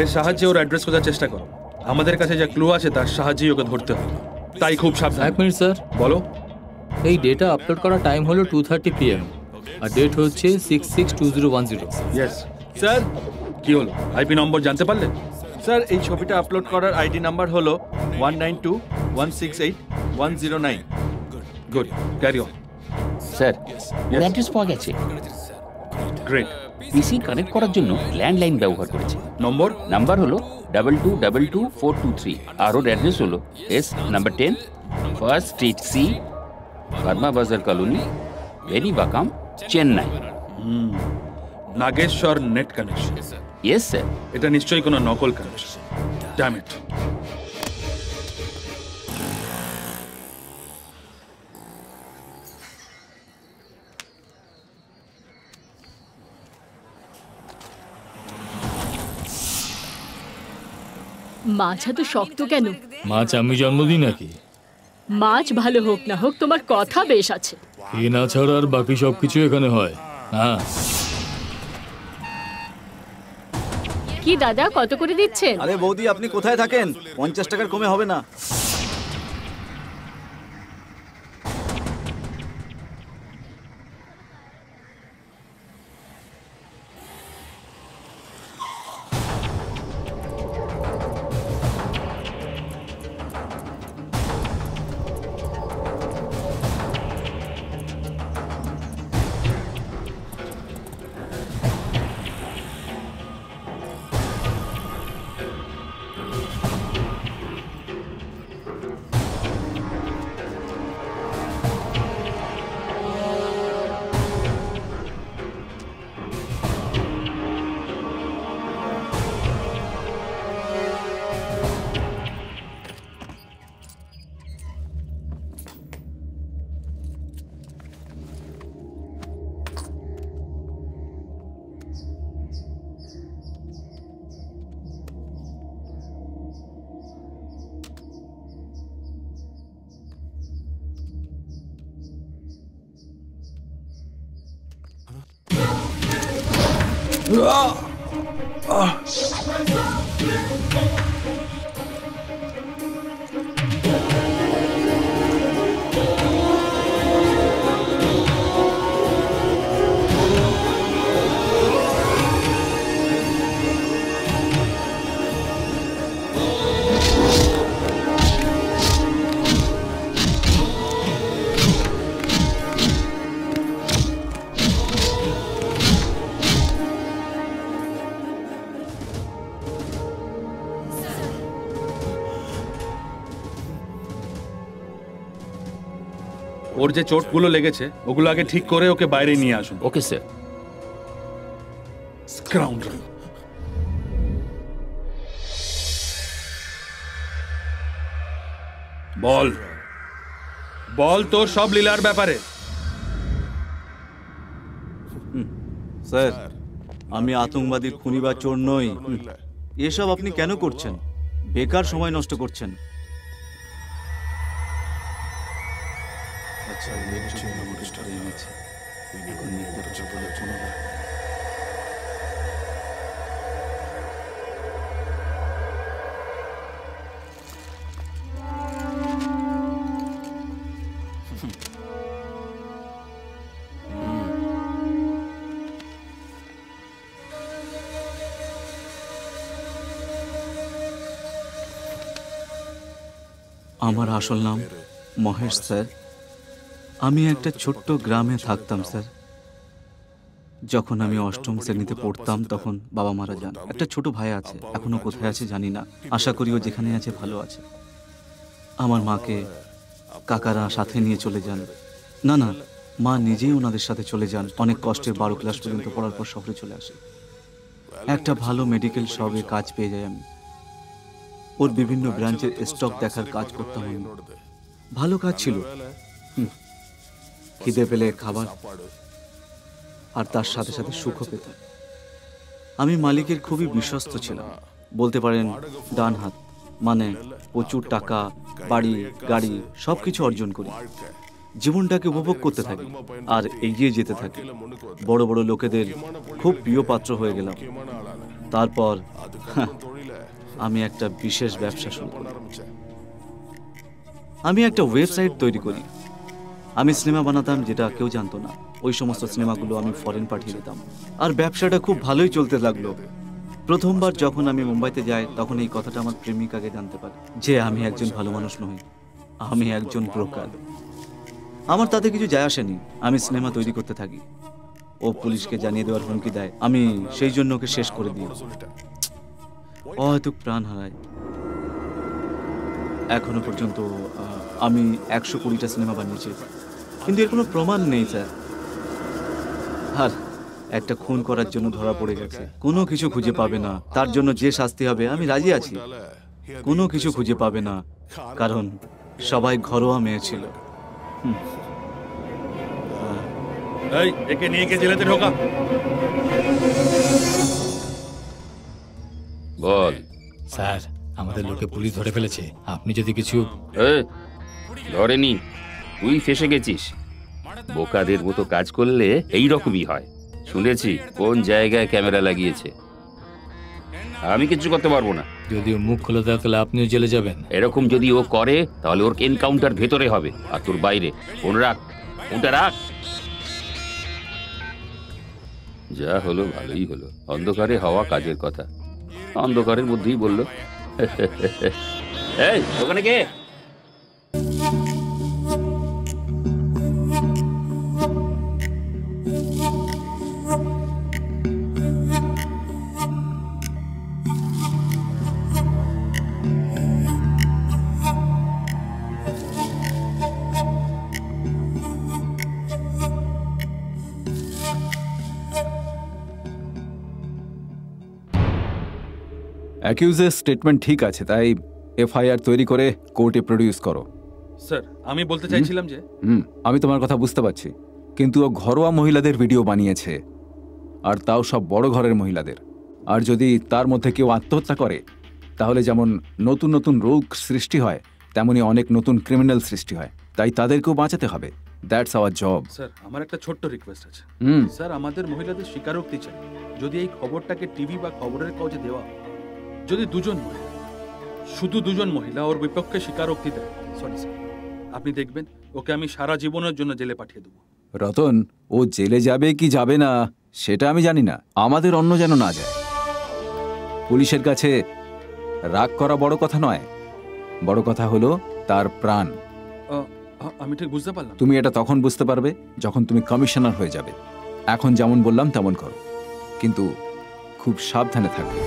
এর সাহায্যে ওর অ্যাড্রেস খোঁজার চেষ্টা করো। আমাদের কাছে যা ক্লু আছে তার সাহায্যেই ওকে ধরতে হবে, তাই খুব সাবধান। এক মিনিট স্যার, বলো। এই ডেটা আপলোড করার টাইম হলো 2:30 PM আর ডেট হচ্ছে 662010। ইয়েস স্যার, কি হলো? আইপি নম্বর জানতে পারলে? স্যার এই ছবিটা আপলোড করার আইডি নাম্বার হলো 192168109। Good, carry on. Sir, or address পাওয়া গেছে। গ্রেট। পিসি কানেক্ট করার জন্য ল্যান্ডলাইন ব্যবহার করেছে। নাম্বার হলো 22222423 আর ওর অ্যাড্রেস হলো S number 10 first street C, pharma Bazaar colony, Virugambakkam, Chennai. Nageshwar net connection. Yes sir. এটা নিশ্চয়ই কোনো নকল কানেকশন। Damn it. মাছ এত শক্ত কেন? মাছ আমি জন্ম দিই নাকি? মাছ ভালো হোক না হোক তোমার কথা বেশ আছে। এ না ছাড়া আর বাকি সবকিছু এখানে হয়। হ্যাঁ। কি দাদা, কত করে দিচ্ছেন? আরে বৌদি, আপনি কোথায় থাকেন? 50 টাকার কমে হবে না। ওর যে চোটগুলো লেগেছে ওগুলো আগে ঠিক করে ওকে বাইরে নিয়ে আসুন। Okay sir. স্কাউন্ডার। বল বল তোর সব লীলার ব্যাপারে। স্যার, আমি আতঙ্কবাদীর খুনি বা চোর নই। এসব আপনি কেন করছেন? বেকার সময় নষ্ট করছেন। আচ্ছা, আমার আসল নাম মহেশ স্যার। আমি একটা ছোট্ট গ্রামে থাকতাম স্যার। যখন আমি অষ্টম শ্রেণীতে পড়তাম তখন বাবা মারা যান। একটা ছোট ভাই আছে, এখনো কোথায় আছে জানি না। আশা করি ও যেখানে আছে ভালো আছে। আমার মাকে কাকারা সাথে নিয়ে চলে যান। না না, মা নিজেই ওনাদের সাথে চলে যান। অনেক কষ্টে 12 ক্লাস পর্যন্ত পড়ার পর শহরে চলে আসে। একটা ভালো মেডিকেল শপে কাজ পেয়ে যাই আমি। ওর বিভিন্ন ব্রাঞ্চের স্টক দেখার কাজ করতাম আমি। ভালো কাজ ছিল। খিদে পেলে খাবার আর তার সাথে সাথে সুখও পেতাম। আমি মালিকের খুবই বিশ্বস্ত ছিলাম, বলতে পারেন ডান হাত। মানে প্রচুর টাকা, বাড়ি, গাড়ি সবকিছু অর্জন করি। জীবনটাকে উপভোগ করতে থাকি আর এগিয়ে যেতে থাকি। বড় বড় লোকেদের খুব প্রিয় পাত্র হয়ে গেলাম। তারপর আমি একটা বিশেষ ব্যবসা শুরু করি। আমি একটা ওয়েবসাইট তৈরি করি। আমি সিনেমা বানাতাম যেটা কেউ জানতো না। ওই সমস্ত সিনেমাগুলো আমি ফরেন পাঠিয়ে দিতাম, আর ব্যবসাটা খুব ভালোই চলতে লাগলো। প্রথমবার যখন আমি মুম্বাইতে যাই তখন এই কথাটা আমার প্রেমিকাকে জানতে পারি যে আমি একজন ভালো মানুষ নই, আমি একজন ব্রোকার। আমার তাতে কিছু যায় আসেনি, আমি সিনেমা তৈরি করতে থাকি। ও পুলিশকে জানিয়ে দেওয়ার হুমকি দেয়, আমি সেই জন্য ওকে শেষ করে দিই। ও হয়তো প্রাণ হারায়। এখনো পর্যন্ত আমি 120টা সিনেমা বানিয়েছি, কিন্তু এর কোনো প্রমাণ নেই স্যার। আর একটা খুন করার জন্য ধরা পড়ে গেছে, কোনো কিছু খুঁজে পাবে না, তার জন্য যে শাস্তি হবে আমি রাজি আছি। কোনো কিছু খুঁজে পাবে না, কারণ সবাই ঘরোয়া মেয়ে ছিল। এই একে নিয়ে গিয়ে জেলেতে ঢোকা। বল। স্যার, আমাদের লোকে পুলিশ ধরে ফেলেছে, আপনি যদি কিছু... ধরেনি, তুই ফেসে গেছিস। বোকাদের মতো কাজ করলে এই রকমই হয়। শুনেছি কোন জায়গায় ক্যামেরা লাগিয়েছে। আমি কিছু করতে পারবো না। যদি ও মুখ খুলে দেয় তাহলে আপনিও জেলে যাবেন। এরকম যদি ও করে তাহলে ওর এনকাউন্টার ভেতরে হবে, আর তোর বাইরে। ফোন রাখ, ফোনটা রাখ। যা হলো ভালোই হলো, অন্ধকারে হওয়া কাজের কথা। অন্ধকারের মধ্যেই বললো। এই ওখানে কে? অ্যাকিউজের স্টেটমেন্ট ঠিক আছে, তাই এফআইআর তৈরি করে কোর্টে প্রডিউস করো। স্যার আমি বলতে চাইছিলাম যে আমি তোমার কথা বুঝতে পারছি, কিন্তু ও ঘরোয়া মহিলাদের ভিডিও বানিয়েছে, আর তাও সব বড় ঘরের মহিলাদের। আর যদি তার মধ্যে কেউ আত্মহত্যা করে তাহলে যেমন নতুন নতুন রোগ সৃষ্টি হয়, তেমনি অনেক নতুন ক্রিমিনাল সৃষ্টি হয়। তাই তাদেরকেও বাঁচাতে হবে। That's our job. স্যার আমার একটা ছোট্ট রিকোয়েস্ট আছে। স্যার আমাদের মহিলাদের স্বীকারোক্তি চাই। যদি এই খবরটাকে টিভি বা খবরের কাগজে দেওয়া, যদি শুধু দুজন মহিলা ওর বিপক্ষে স্বীকারোক্তি দেয়, সরি স্যার, আপনি দেখবেন ওকে আমি সারা জীবনের জন্য জেলে পাঠিয়ে দেবো। রতন, ও জেলে যাবে কি যাবে না সেটা আমি জানি না, আমাদের অন্য যেন না যায়। পুলিশের কাছে রাগ করা বড় কথা নয়, বড় কথা হলো তার প্রাণ। আমি ঠিক বুঝতে পারলাম। তুমি এটা তখন বুঝতে পারবে যখন তুমি কমিশনার হয়ে যাবে। এখন যেমন বললাম তেমন করো, কিন্তু খুব সাবধানে থাকবে।